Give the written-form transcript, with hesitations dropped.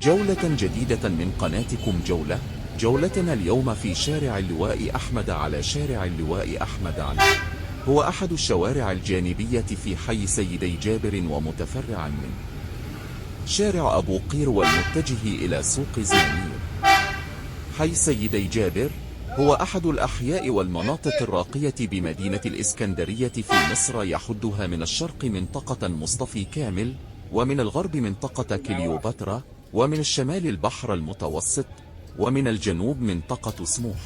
جولة جديدة من قناتكم جولتنا اليوم في شارع اللواء أحمد على شارع اللواء أحمد علي. هو أحد الشوارع الجانبية في حي سيدي جابر ومتفرعا من شارع أبو قير والمتجه إلى سوق زنانير. حي سيدي جابر هو أحد الأحياء والمناطق الراقية بمدينة الإسكندرية في مصر، يحدها من الشرق منطقة مصطفى كامل، ومن الغرب منطقة كليوباترا، ومن الشمال البحر المتوسط، ومن الجنوب منطقة سموح.